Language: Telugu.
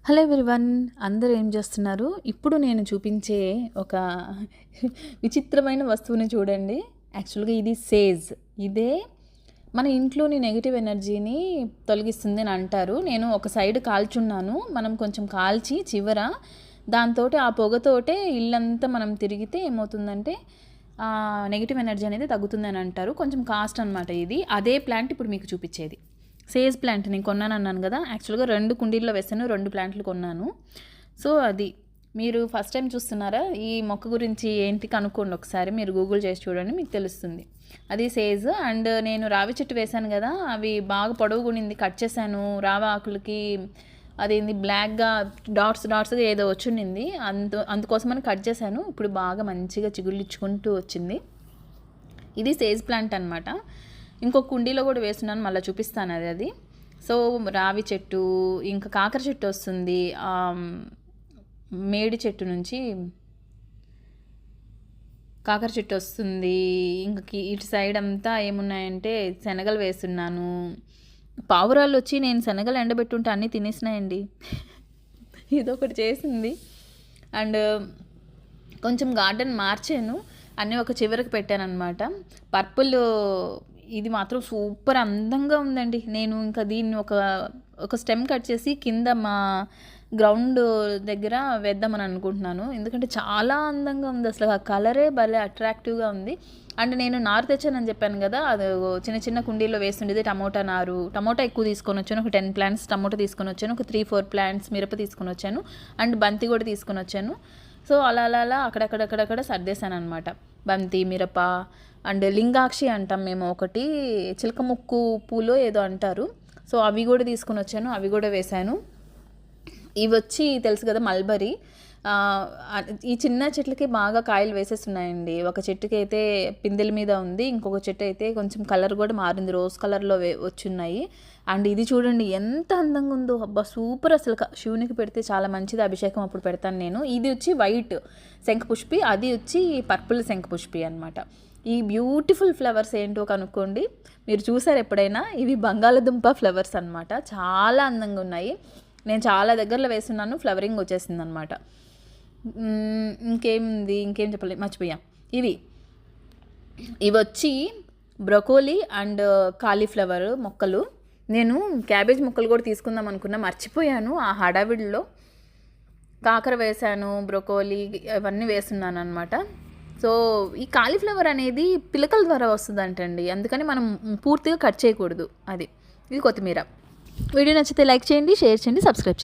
హలో ఎవ్రీవన్, అందరూ ఏం చేస్తున్నారు? ఇప్పుడు నేను చూపించే ఒక విచిత్రమైన వస్తువుని చూడండి. యాక్చువల్గా ఇది సేజ్. ఇదే మన ఇంట్లోని నెగిటివ్ ఎనర్జీని తొలగిస్తుంది అని అంటారు. నేను ఒక సైడ్ కాల్చున్నాను. మనం కొంచెం కాల్చి చివర దాంతో ఆ పొగతోటే ఇల్లంతా మనం తిరిగితే ఏమవుతుందంటే నెగిటివ్ ఎనర్జీ అనేది తగ్గుతుందని అంటారు. కొంచెం కాస్ట్ అనమాట ఇది. అదే ప్లాంట్ ఇప్పుడు మీకు చూపించేది సేజ్ ప్లాంట్. నేను కొన్నాను అన్నాను కదా, యాక్చువల్గా 2 కుండీల్లో వేసాను, 2 ప్లాంట్లు కొన్నాను. సో అది మీరు ఫస్ట్ టైం చూస్తున్నారా? ఈ మొక్క గురించి ఏంటి కనుక్కోండి ఒకసారి, మీరు గూగుల్ చేసి చూడండి, మీకు తెలుస్తుంది. అది సేజ్. అండ్ నేను రావి చెట్టు వేశాను కదా, అవి బాగా పొడవుగునింది, కట్ చేశాను. రావి ఆకులకి అదేంది బ్లాక్గా డాట్స్గా ఏదో వచ్చింది, అందుకోసమని కట్ చేశాను. ఇప్పుడు బాగా మంచిగా చిగుళ్ళిచ్చుకుంటూ వచ్చింది. ఇది సేజ్ ప్లాంట్ అనమాట. ఇంకొక కుండీలో కూడా వేస్తున్నాను, మళ్ళీ చూపిస్తాను అది. సో రావి చెట్టు, ఇంకా కాకర చెట్టు వస్తుంది. మేడి చెట్టు నుంచి కాకర చెట్టు వస్తుంది. ఇంక ఇటు సైడ్ అంతా ఏమున్నాయంటే శనగలు వేస్తున్నాను. పావురాలు వచ్చి నేను శనగలు ఎండబెట్టుంటే అన్నీ తినేసినాయండి. ఇదొకటి చేసింది. అండ్ కొంచెం గార్డెన్ మార్చాను, అన్నీ ఒక చివరికి పెట్టాను అనమాట. పర్పుల్ ఇది మాత్రం సూపర్ అందంగా ఉందండి. నేను ఇంకా దీన్ని ఒక స్టెమ్ కట్ చేసి కింద మా గ్రౌండ్ దగ్గర వేద్దామని అనుకుంటున్నాను. ఎందుకంటే చాలా అందంగా ఉంది, అసలు ఆ కలరే భలే అట్రాక్టివ్గా ఉంది. అండ్ నేను నారు తెచ్చానని చెప్పాను కదా, అది చిన్న చిన్న కుండీలో వేస్తుండేది టమోటా నారు. టమోటా ఎక్కువ తీసుకొని వచ్చాను, ఒక 10 ప్లాంట్స్ టమోటా తీసుకొని వచ్చాను, ఒక 3-4 ప్లాంట్స్ మిరప తీసుకొని వచ్చాను, అండ్ బంతి కూడా తీసుకొని వచ్చాను. సో అలా అక్కడక్కడ సర్దేశాను అనమాట. బంతి, మిరప అండ్ లింగాక్షి అంటాం మేము, ఒకటి చిలక ముక్కు పూలో ఏదో అంటారు. సో అవి కూడా తీసుకొని వచ్చాను, అవి కూడా వేశాను. ఇవి వచ్చి తెలుసు కదా మల్బరీ. ఈ చిన్న చెట్లకి బాగా కాయలు వేసేస్తున్నాయండి. ఒక చెట్టుకి అయితే పిందెల మీద ఉంది, ఇంకొక చెట్టు అయితే కొంచెం కలర్ కూడా మారింది, రోజ్ కలర్లో వచ్చున్నాయి. అండ్ ఇది చూడండి ఎంత అందంగా ఉందో, అబ్బా సూపర్. అసలు శివునికి పెడితే చాలా మంచిది, అభిషేకం అప్పుడు పెడతాను నేను. ఇది వచ్చి వైట్ శంఖపుష్పి, అది వచ్చి పర్పుల్ శంఖపుష్పి అనమాట. ఈ బ్యూటిఫుల్ ఫ్లవర్స్ ఏంటో కనుక్కోండి, మీరు చూసారు ఎప్పుడైనా? ఇవి బంగాళదుంప ఫ్లవర్స్ అనమాట, చాలా అందంగా ఉన్నాయి. నేను చాలా దగ్గరలో వేస్తున్నాను, ఫ్లవరింగ్ వచ్చేసింది అనమాట. ఇంకేం చెప్పలేదు, మర్చిపోయా. ఇవి వచ్చి బ్రొకోలీ అండ్ కాలీఫ్లవర్ మొక్కలు. నేను క్యాబేజ్ మొక్కలు కూడా తీసుకుందాం అనుకున్నా, మర్చిపోయాను ఆ హడావిడిలో. కాకర వేసాను, బ్రొకోలీ అవన్నీ వేస్తున్నాను అనమాట. సో ఈ కాలీఫ్లవర్ అనేది పిలకల ద్వారా వస్తుందంటండి, అందుకని మనం పూర్తిగా కట్ చేయకూడదు. ఇది కొత్తిమీర. వీడియో నచ్చితే లైక్ చేయండి, షేర్ చేయండి, సబ్స్క్రైబ్ చేయండి.